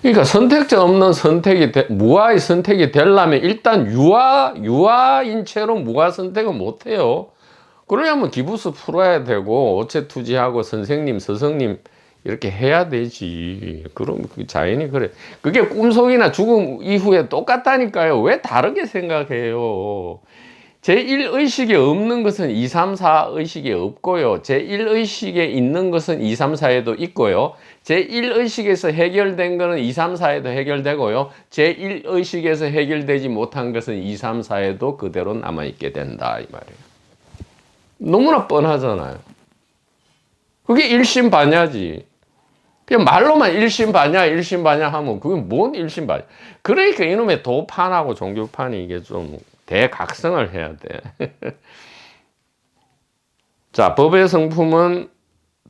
그러니까 선택자 없는 선택이 무아의 선택이 되려면 일단 유아인체로 무아 선택은 못해요. 그러려면 기부스 풀어야 되고 오체투지하고 선생님, 스승님 이렇게 해야 되지. 그럼 자연이 그래. 그게 꿈속이나 죽음 이후에 똑같다니까요. 왜 다르게 생각해요? 제1의식에 없는 것은 2, 3, 4의식에 없고요. 제1의식에 있는 것은 2, 3, 4에도 있고요. 제1의식에서 해결된 것은 2, 3, 4에도 해결되고요. 제1의식에서 해결되지 못한 것은 2, 3, 4에도 그대로 남아있게 된다 이 말이에요. 너무나 뻔하잖아요. 그게 일심반야지. 그냥 말로만 일심반야 하면 그게 뭔 일심반야. 그러니까 이놈의 도판하고 종교판이 이게 좀 대각성을 해야 돼. 자, 법의 성품은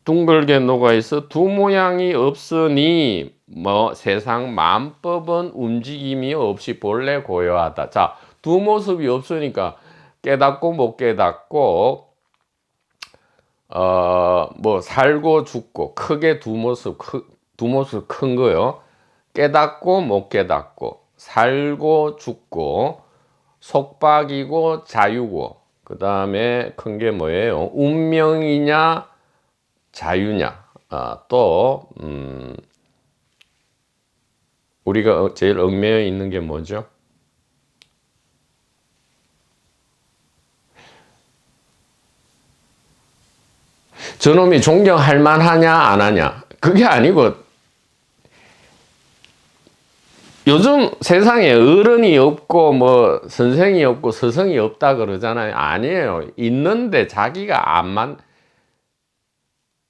둥글게 녹아있어 두 모양이 없으니 세상 만법은 움직임이 없이 본래 고요하다. 자, 두 모습이 없으니까 깨닫고 못 깨닫고 살고 죽고 크게 두 모습 큰 거요. 깨닫고 못 깨닫고 살고 죽고 속박이고 자유고 그 다음에 큰 게 뭐예요? 운명이냐 자유냐. 또 우리가 제일 얽매여 있는 게 뭐죠? 저놈이 존경할 만하냐 안 하냐 그게 아니고 요즘 세상에 어른이 없고 선생이 없고 스승이 없다 그러잖아요. 아니에요. 있는데 자기가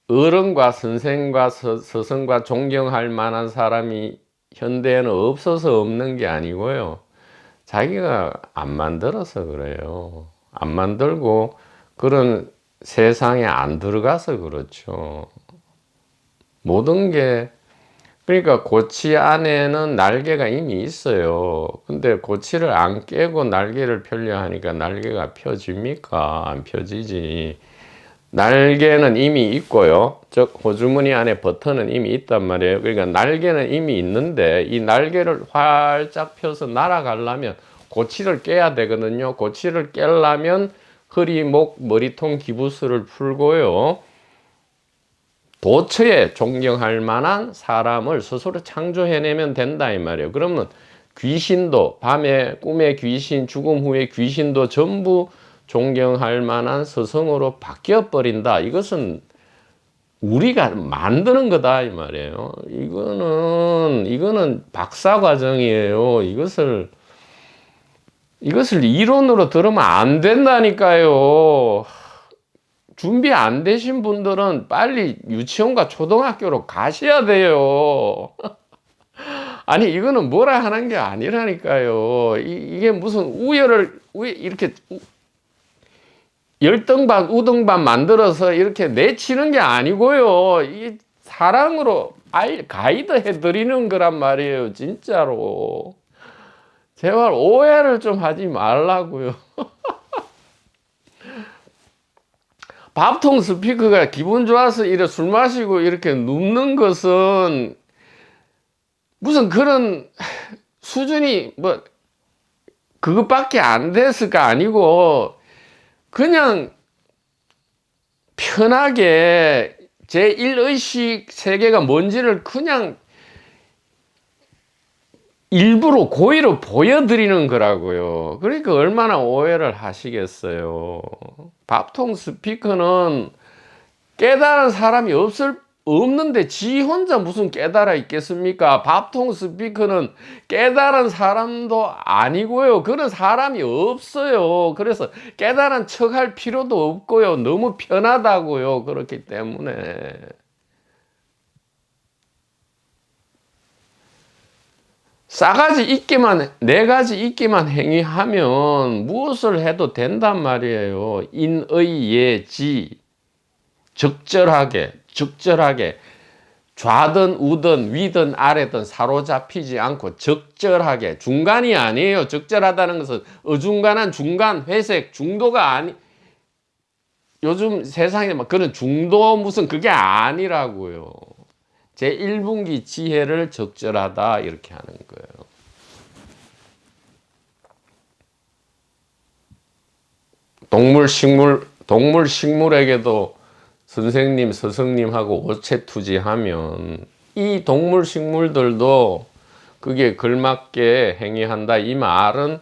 어른과 선생과 스승과 존경할 만한 사람이 현대에는 없어서 없는 게 아니고요. 자기가 안 만들어서 그래요. 안 만들고 그런 세상에 안 들어가서 그렇죠. 모든 게 그러니까 고치 안에는 날개가 이미 있어요. 근데 고치를 안 깨고 날개를 펴려 하니까 날개가 펴집니까? 안 펴지지. 날개는 이미 있고요. 즉 호주머니 안에 버튼은 이미 있단 말이에요. 그러니까 날개는 이미 있는데 이 날개를 활짝 펴서 날아가려면 고치를 깨야 되거든요. 고치를 깨려면 허리, 목, 머리통, 기부스를 풀고요. 도처에 존경할 만한 사람을 스스로 창조해내면 된다 이 말이에요. 그러면 귀신도 밤에 꿈의 귀신, 죽음 후의 귀신도 전부 존경할 만한 스승으로 바뀌어 버린다. 이것은 우리가 만드는 거다 이 말이에요. 이거는 박사 과정이에요. 이것을 이론으로 들으면 안 된다니까요. 준비 안 되신 분들은 빨리 유치원과 초등학교로 가셔야 돼요. 아니 이거는 뭐라 하는 게 아니라니까요. 이게 무슨 이렇게 열등반 우등반 만들어서 이렇게 내치는 게 아니고요. 이게 사랑으로 가이드 해드리는 거란 말이에요. 진짜로. 제발 오해를 좀 하지 말라고요. 밥통 스피커가 기분 좋아서 이렇게 술 마시고 이렇게 눕는 것은 무슨 그런 수준이 뭐 그것밖에 안 됐을까 아니고 그냥 편하게 제1의식 세계가 뭔지를 그냥 일부러 고의로 보여드리는 거라고요. 그러니까 얼마나 오해를 하시겠어요. 밥통 스피커는 깨달은 사람이 없는데 지 혼자 무슨 깨달아 있겠습니까? 밥통 스피커는 깨달은 사람도 아니고요. 그런 사람이 없어요. 그래서 깨달은 척 할 필요도 없고요. 너무 편하다고요. 그렇기 때문에. 싸가지 있게만, 네 가지 있게만 행위하면 무엇을 해도 된단 말이에요. 인의 예지. 적절하게. 좌든 우든 위든 아래든 사로잡히지 않고 적절하게. 중간이 아니에요. 적절하다는 것은 어중간한 중간, 회색, 중도가 아니, 요즘 세상에 막 그런 중도 무슨 그게 아니라고요. 제1분기 지혜를 적절하다 이렇게 하는 거예요. 동물 식물에게도 선생님 스승님하고 오체투지하면 이 동물 식물들도 그게 걸맞게 행위한다 이 말은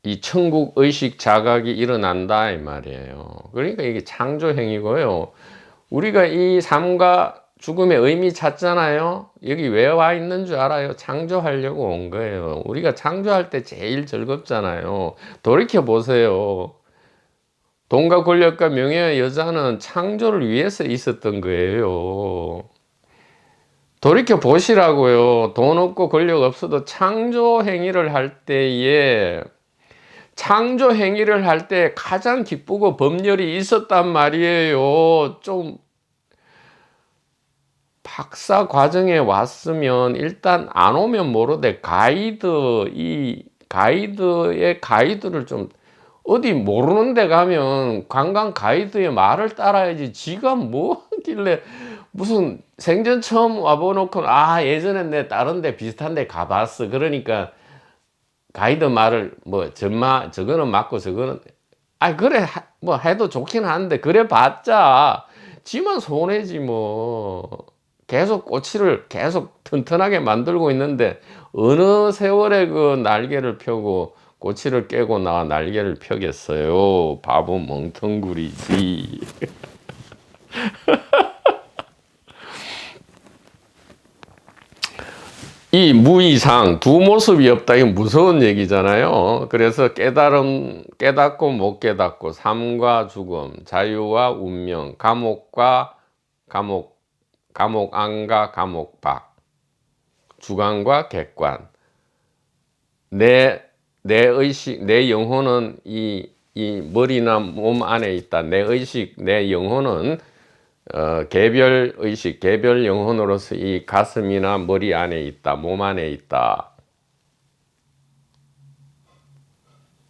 이 천국 의식 자각이 일어난다 이 말이에요. 그러니까 이게 창조 행위고요. 우리가 이 삶과 죽음의 의미 찾잖아요. 여기 왜 와 있는 줄 알아요? 창조하려고 온 거예요. 우리가 창조할 때 제일 즐겁잖아요. 돌이켜 보세요. 돈과 권력과 명예의 여자는 창조를 위해서 있었던 거예요. 돌이켜 보시라고요. 돈 없고 권력 없어도 창조 행위를 할 때에 가장 기쁘고 법렬이 있었단 말이에요. 좀 박사 과정에 왔으면 일단 안 오면 모르되 이 가이드의 가이드를 좀 어디 모르는 데 가면 관광 가이드의 말을 따라야지 지가 뭐길래 무슨 생전 처음 와보놓고 예전에 내 다른 데 비슷한 데 가봤어. 그러니까 가이드 말을 뭐 저거는 맞고 저거는 그래 뭐 해도 좋긴 한데 그래 봤자 지만 손해지 뭐. 계속 꼬치를 계속 튼튼하게 만들고 있는데 어느 세월에 그 날개를 펴고 꼬치를 깨고 날개를 펴겠어요. 바보 멍텅구리지. 이 무이상 두 모습이 없다 이건 무서운 얘기잖아요. 그래서 깨닫고 못 깨닫고 삶과 죽음, 자유와 운명, 감옥과 감옥 안과 감옥 밖, 주관과 객관. 내 의식, 내 영혼은 이 머리나 몸 안에 있다. 내 의식, 내 영혼은 개별 의식, 개별 영혼으로서 이 가슴이나 머리 안에 있다. 몸 안에 있다.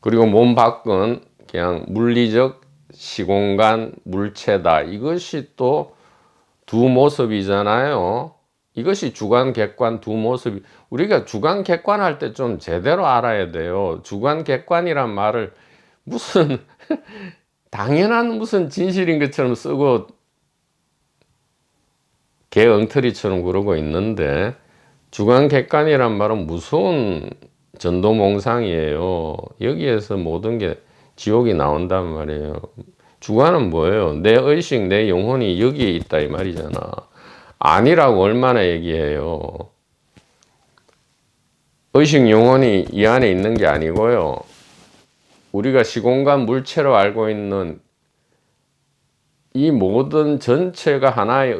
그리고 몸 밖은 그냥 물리적 시공간 물체다. 이것이 또 두 모습이잖아요. 이것이 주관 객관 두 모습이. 우리가 주관 객관 할 때 좀 제대로 알아야 돼요. 주관 객관이란 말을 무슨 당연한 무슨 진실인 것처럼 쓰고 개 엉터리처럼 그러고 있는데 주관 객관이란 말은 무서운 전도몽상이에요. 여기에서 모든 게 지옥이 나온단 말이에요. 주관은 뭐예요? 내 의식, 내 영혼이 여기에 있다 이 말이잖아. 아니라고 얼마나 얘기해요. 의식, 영혼이 이 안에 있는 게 아니고요. 우리가 시공간 물체로 알고 있는 이 모든 전체가 하나의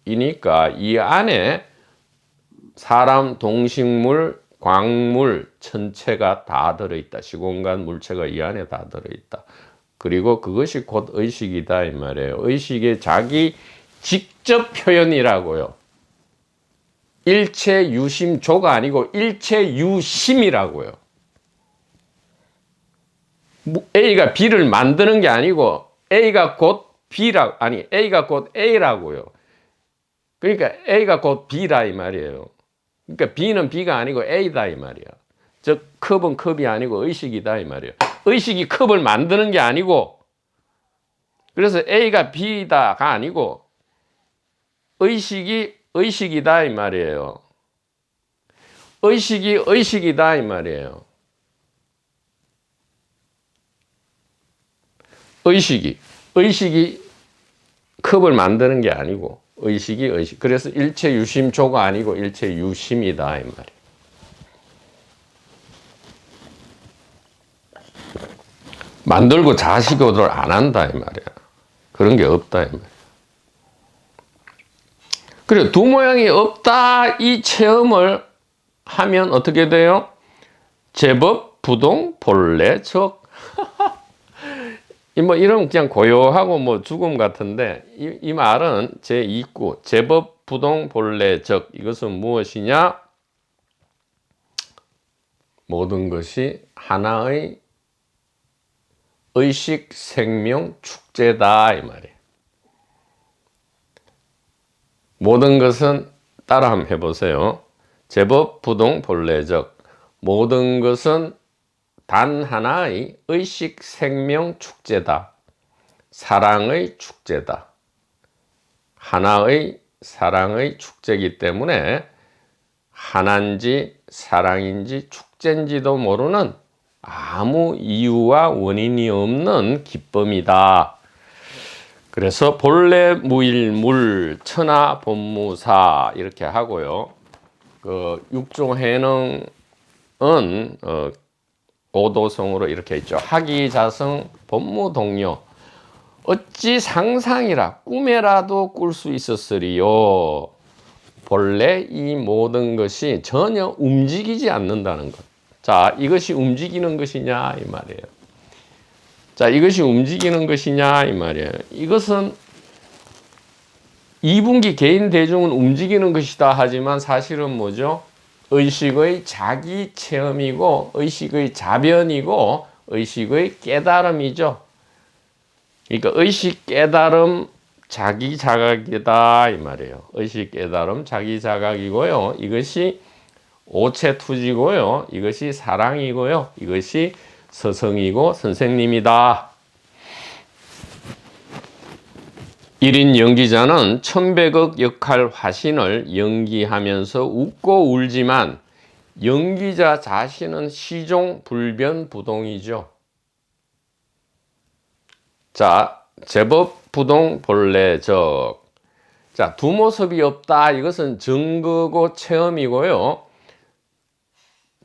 의식이니까 이 안에 사람, 동식물, 광물, 천체가 다 들어있다. 시공간 물체가 이 안에 다 들어있다. 그리고 그것이 곧 의식이다 이 말이에요. 의식의 자기 직접 표현이라고요. 일체 유심조가 아니고 일체 유심이라고요. A가 B를 만드는 게 아니고 A가 곧 A가 곧 A라고요. 그러니까 A가 곧 B라 이 말이에요. 그러니까 B는 B가 아니고 A다 이 말이야. 즉 컵은 컵이 아니고 의식이다 이 말이에요. 의식이 컵을 만드는 게 아니고, 그래서 A가 B다가 아니고 의식이 의식이다 이 말이에요. 의식이 의식이다 이 말이에요. 의식이 컵을 만드는 게 아니고 의식이 의식. 그래서 일체 유심조가 아니고 일체 유심이다 이 말이에요. 만들고 자식을 안 한다 이 말이야. 그런 게 없다 이 말이야. 그래, 두 모양이 없다 이 체험을 하면 어떻게 돼요? 제법 부동 본래 적. 뭐 이런 그냥 고요하고 뭐 죽음 같은데, 이 말은 제2구 제법 부동 본래 적. 이것은 무엇이냐? 모든 것이 하나의 의식 생명 축제다 이 말이에요. 모든 것은 따라 한번 해보세요. 제법 부동 본래적. 모든 것은 단 하나의 의식 생명 축제다. 사랑의 축제다. 하나의 사랑의 축제이기 때문에 하나인지 사랑인지 축제인지도 모르는 아무 이유와 원인이 없는 기쁨이다. 그래서 본래 무일물 천하 본무사 이렇게 하고요. 그 육종해능은 오도성으로 이렇게 있죠. 하기자성 본무동료. 어찌 상상이라 꿈에라도 꿀 수 있었으리요. 본래 이 모든 것이 전혀 움직이지 않는다는 것. 자, 이것이 움직이는 것이냐 이 말이에요. 자, 이것이 움직이는 것이냐 이 말이에요. 이것은 2분기 개인 대중은 움직이는 것이다 하지만 사실은 뭐죠? 의식의 자기 체험이고 의식의 자변이고 의식의 깨달음이죠. 그러니까 의식 깨달음 자기 자각이다 이 말이에요. 의식 깨달음 자기 자각이고요. 이것이 오체투지고요. 이것이 사랑이고요. 이것이 서성이고 선생님이다. 1인 연기자는 천백억 역할 화신을 연기하면서 웃고 울지만 연기자 자신은 시종 불변부동이죠. 자, 제법 부동 본래적. 자, 두 모습이 없다. 이것은 증거고 체험이고요.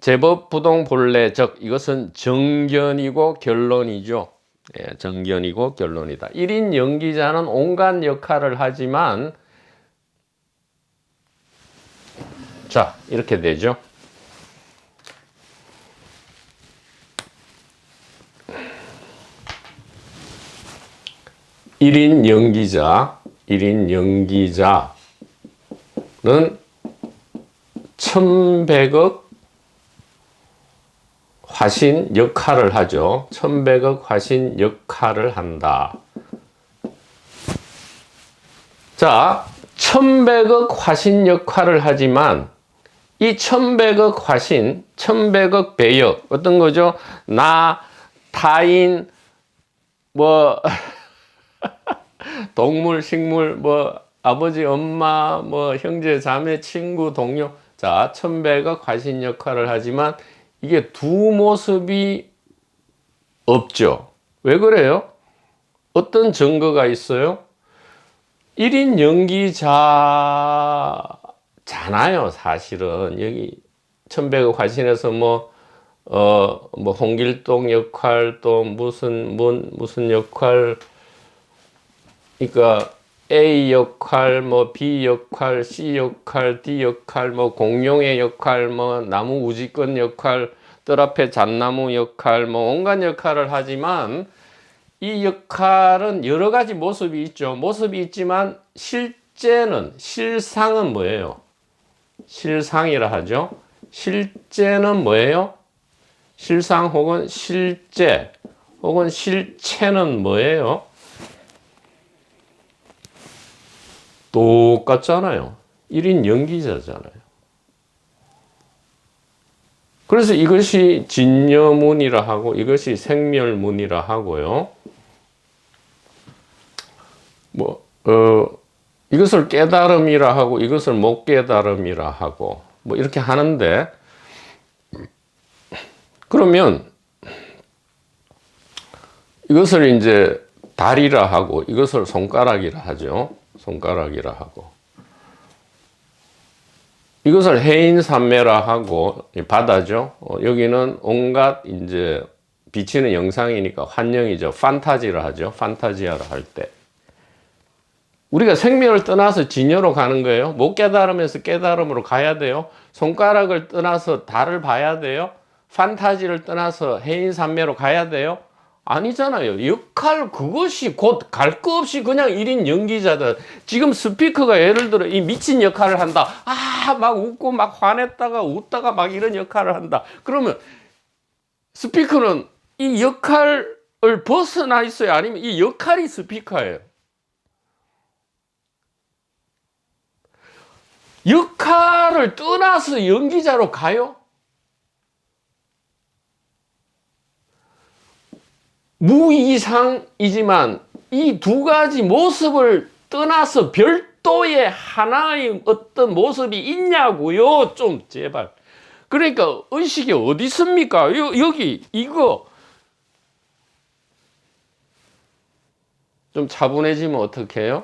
제법 부동 본래적. 이것은 정견이고 결론이죠. 예, 정견이고 결론이다. 1인 연기자는 온갖 역할을 하지만, 자, 이렇게 되죠. 일인 연기자는 1100억 화신 역할을 하죠. 1100억 화신 역할을 한다. 자, 1100억 화신 역할을 하지만 이 1100억 화신, 1100억 배역 어떤 거죠? 나, 타인, 뭐 동물, 식물, 뭐 아버지, 엄마, 뭐 형제, 자매, 친구, 동료. 자, 1100억 화신 역할을 하지만 이게 두 모습이 없죠. 왜 그래요? 어떤 증거가 있어요? 1인 연기자잖아요, 사실은. 여기 1100억 화신에서 뭐 홍길동 역할, 또 무슨 역할, 그러니까 A 역할, 뭐 B 역할, C 역할, D 역할, 뭐 공룡의 역할, 뭐 나무 우지권 역할, 뜰 앞에 잣나무 역할, 뭐 온갖 역할을 하지만 이 역할은 여러 가지 모습이 있죠. 모습이 있지만 실상은 뭐예요? 실상이라 하죠. 실제는 뭐예요? 실상 혹은 실제 혹은 실체는 뭐예요? 똑같잖아요. 1인 연기자잖아요. 그래서 이것이 진여문이라 하고 이것이 생멸문이라 하고요. 이것을 깨달음이라 하고 이것을 못 깨달음이라 하고 뭐 이렇게 하는데, 그러면 이것을 이제 다리라 하고 이것을 손가락이라 하죠. 손가락이라 하고 이것을 해인산매라 하고 바다죠. 여기는 온갖 이제 비치는 영상이니까 환영이죠. 판타지라 하죠. 판타지아라 할 때. 우리가 생명을 떠나서 진여로 가는 거예요. 못 깨달으면서 깨달음으로 가야 돼요. 손가락을 떠나서 달을 봐야 돼요. 판타지를 떠나서 해인산매로 가야 돼요. 아니잖아요. 역할 그것이 곧 갈 거 없이 그냥 1인 연기자다. 지금 스피커가 예를 들어 이 미친 역할을 한다. 막 웃고 막 화냈다가 웃다가 막 이런 역할을 한다. 그러면 스피커는 이 역할을 벗어나 있어요? 아니면 이 역할이 스피커예요? 역할을 떠나서 연기자로 가요? 무이상이지만 이 두 가지 모습을 떠나서 별도의 하나의 어떤 모습이 있냐고요. 좀 제발. 그러니까 의식이 어디 있습니까? 여기 이거 좀 차분해지면 어떻게 해요?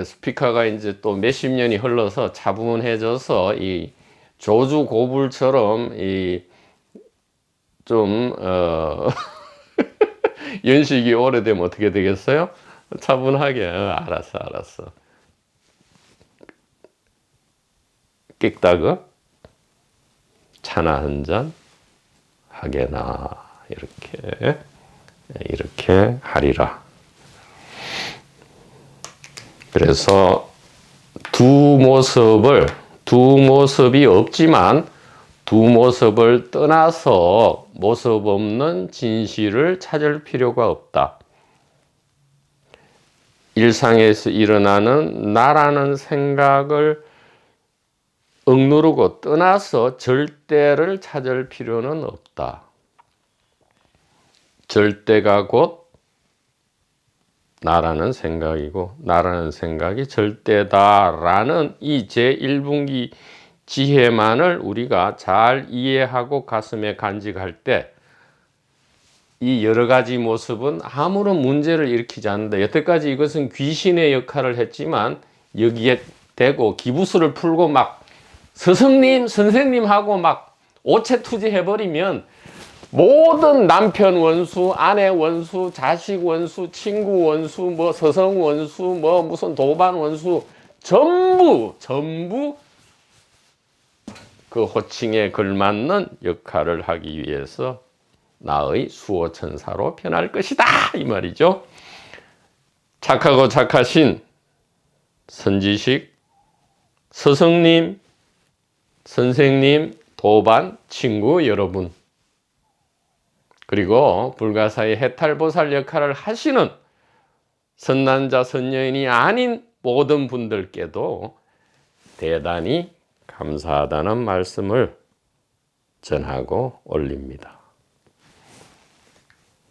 스피커가 이제 또 몇십 년이 흘러서 차분해져서 이 조주 고불처럼 이 좀 연식이 오래되면 어떻게 되겠어요? 차분하게 알았어. 끽다그 차나 한 잔 하게나 이렇게 하리라. 그래서 두 모습이 없지만 두 모습을 떠나서 모습 없는 진실을 찾을 필요가 없다. 일상에서 일어나는 나라는 생각을 억누르고 떠나서 절대를 찾을 필요는 없다. 절대가 곧 나라는 생각이고 나라는 생각이 절대다라는 이 제1분기 지혜만을 우리가 잘 이해하고 가슴에 간직할 때 이 여러 가지 모습은 아무런 문제를 일으키지 않는다. 여태까지 이것은 귀신의 역할을 했지만 여기에 대고 기부수를 풀고 막 스승님, 선생님 하고 막 오체투지 해버리면 모든 남편 원수, 아내 원수, 자식 원수, 친구 원수, 뭐 서성 원수, 뭐 무슨 도반 원수 전부 그 호칭에 걸맞는 역할을 하기 위해서 나의 수호천사로 변할 것이다 이 말이죠. 착하고 착하신 선지식, 스승님, 선생님, 도반, 친구 여러분, 그리고 불가사의 해탈보살 역할을 하시는 선남자 선녀인이 아닌 모든 분들께도 대단히 감사하다는 말씀을 전하고 올립니다.